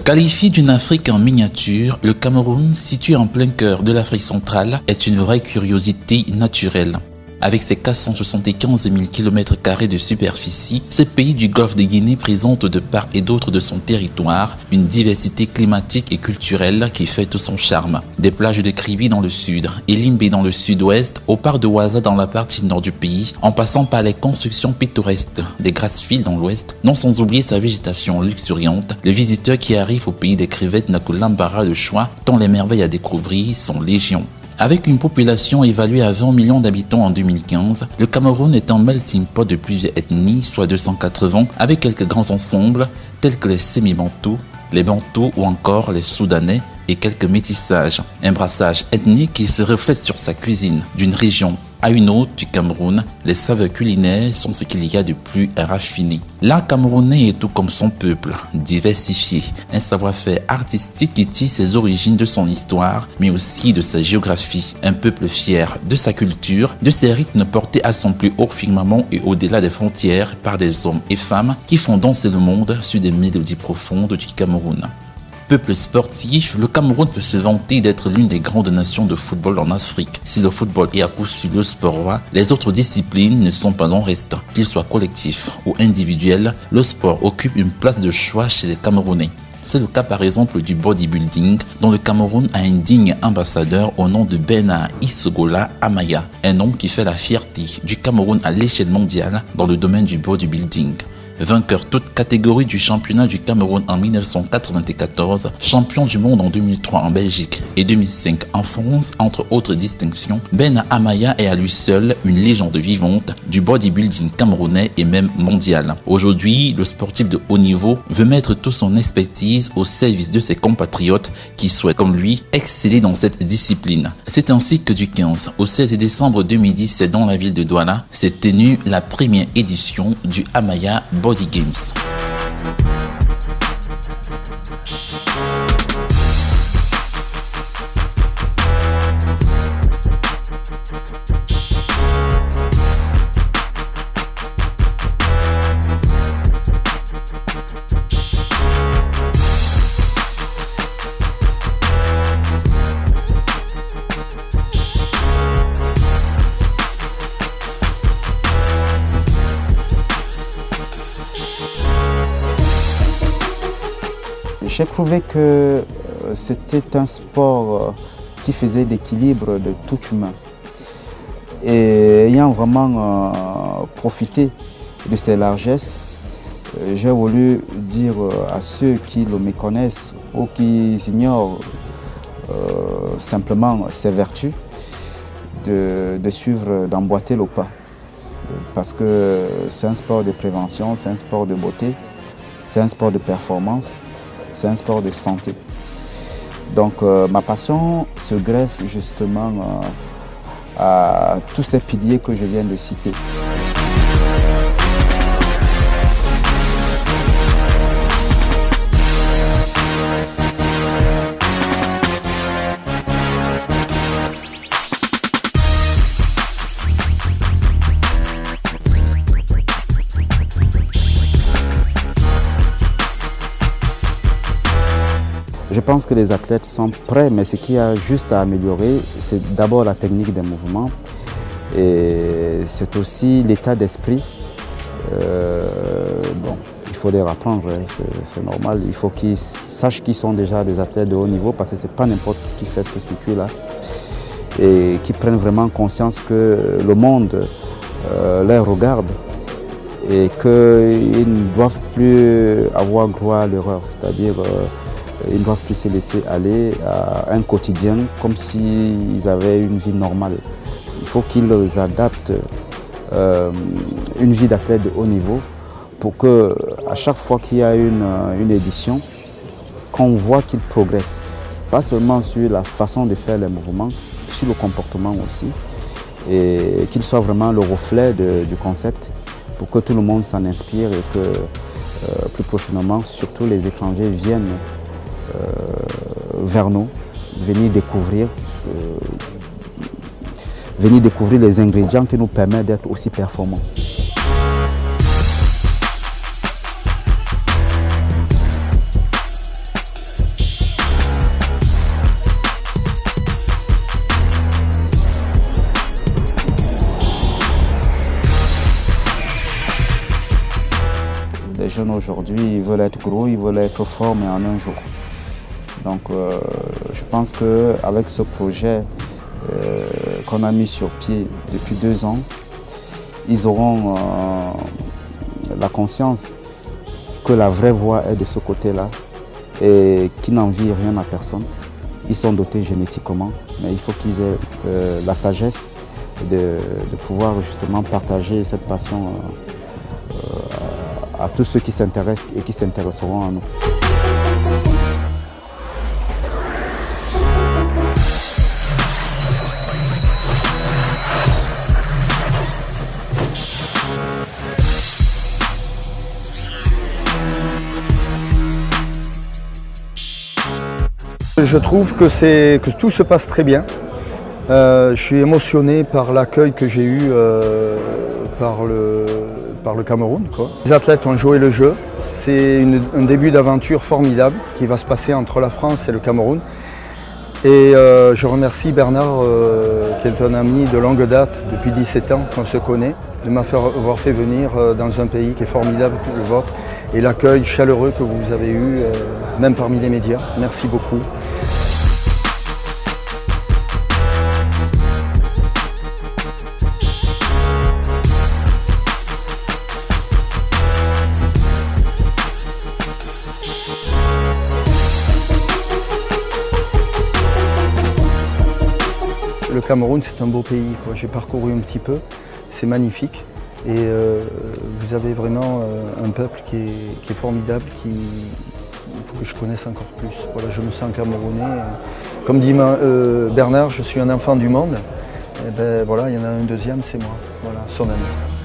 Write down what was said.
Qualifié d'une Afrique en miniature, le Cameroun, situé en plein cœur de l'Afrique centrale, est une vraie curiosité naturelle. Avec ses 475 000 km² de superficie, ce pays du golfe de Guinée présente de part et d'autre de son territoire une diversité climatique et culturelle qui fait tout son charme. Des plages de Kribi dans le sud et Limbe dans le sud-ouest, au parc de Ouaza dans la partie nord du pays, en passant par les constructions pittoresques des Grassfields dans l'ouest, non sans oublier sa végétation luxuriante, les visiteurs qui arrivent au pays des crevettes n'ont que l'embarras de choix tant les merveilles à découvrir sont légion. Avec une population évaluée à 20 millions d'habitants en 2015, le Cameroun est un melting pot de plusieurs ethnies, soit 280, avec quelques grands ensembles tels que les Semi-Bantous, les Bantous ou encore les Soudanais et quelques métissages. Un brassage ethnique qui se reflète sur sa cuisine. D'une région à une autre du Cameroun, les saveurs culinaires sont ce qu'il y a de plus raffiné. L'art camerounais est tout comme son peuple, diversifié. Un savoir-faire artistique qui tire ses origines de son histoire, mais aussi de sa géographie. Un peuple fier de sa culture, de ses rythmes portés à son plus haut firmament et au-delà des frontières par des hommes et femmes qui font danser le monde sur des mélodies profondes du Cameroun. Peuple sportif, le Cameroun peut se vanter d'être l'une des grandes nations de football en Afrique. Si le football est à coup sûr le sport roi, les autres disciplines ne sont pas en reste. Qu'il soit collectif ou individuel, le sport occupe une place de choix chez les Camerounais. C'est le cas par exemple du bodybuilding, dont le Cameroun a un digne ambassadeur au nom de Bernard Isogola Amaya, un homme qui fait la fierté du Cameroun à l'échelle mondiale dans le domaine du bodybuilding. Vainqueur toute catégorie du championnat du Cameroun en 1994, champion du monde en 2003 en Belgique et 2005 en France, entre autres distinctions, Ben Amaya est à lui seul une légende vivante du bodybuilding camerounais et même mondial. Aujourd'hui, le sportif de haut niveau veut mettre toute son expertise au service de ses compatriotes qui souhaitent, comme lui, exceller dans cette discipline. C'est ainsi que du 15 au 16 décembre 2017 dans la ville de Douala s'est tenue la première édition du Amaya Body Games. J'ai trouvé que c'était un sport qui faisait l'équilibre de tout humain. Et ayant vraiment profité de ses largesses, j'ai voulu dire à ceux qui le méconnaissent ou qui ignorent simplement ses vertus, de suivre, d'emboîter le pas. Parce que c'est un sport de prévention, c'est un sport de beauté, c'est un sport de performance. C'est un sport de santé. Donc ma passion se greffe justement à tous ces piliers que je viens de citer. Je pense que les athlètes sont prêts, mais ce qu'il y a juste à améliorer, c'est d'abord la technique des mouvements et c'est aussi l'état d'esprit. Il faut les apprendre, c'est normal. Il faut qu'ils sachent qu'ils sont déjà des athlètes de haut niveau parce que ce n'est pas n'importe qui fait ce circuit-là et qu'ils prennent vraiment conscience que le monde les regarde et qu'ils ne doivent plus avoir droit à l'erreur, c'est-à-dire ils ne doivent plus se laisser aller à un quotidien comme s'ils avaient une vie normale. Il faut qu'ils adaptent une vie d'athlète de haut niveau pour qu'à chaque fois qu'il y a une édition, qu'on voit qu'ils progressent. Pas seulement sur la façon de faire les mouvements, sur le comportement aussi. Et qu'ils soient vraiment le reflet du concept pour que tout le monde s'en inspire et que plus prochainement, surtout les étrangers viennent vers nous, venir découvrir les ingrédients qui nous permettent d'être aussi performants. les jeunes aujourd'hui, ils veulent être gros, ils veulent être forts, mais en un jour. Donc je pense qu'avec ce projet qu'on a mis sur pied depuis 2 ans, ils auront la conscience que la vraie voie est de ce côté-là et qu'ils n'envient rien à personne. Ils sont dotés génétiquement, mais il faut qu'ils aient la sagesse de pouvoir justement partager cette passion à tous ceux qui s'intéressent et qui s'intéresseront à nous. Je trouve que tout se passe très bien. Je suis émotionné par l'accueil que j'ai eu par le Cameroun, quoi. Les athlètes ont joué le jeu. C'est un début d'aventure formidable qui va se passer entre la France et le Cameroun. Et je remercie Bernard, qui est un ami de longue date, depuis 17 ans qu'on se connaît, de m'avoir fait venir dans un pays qui est formidable, le vôtre, et l'accueil chaleureux que vous avez eu, même parmi les médias. Merci beaucoup. Le Cameroun, c'est un beau pays, quoi. J'ai parcouru un petit peu, c'est magnifique. Et vous avez vraiment un peuple qui est formidable, il faut que je connaisse encore plus. Voilà, je me sens camerounais. Comme dit Bernard, je suis un enfant du monde. Et ben, voilà, il y en a un deuxième, c'est moi. Voilà, son ami.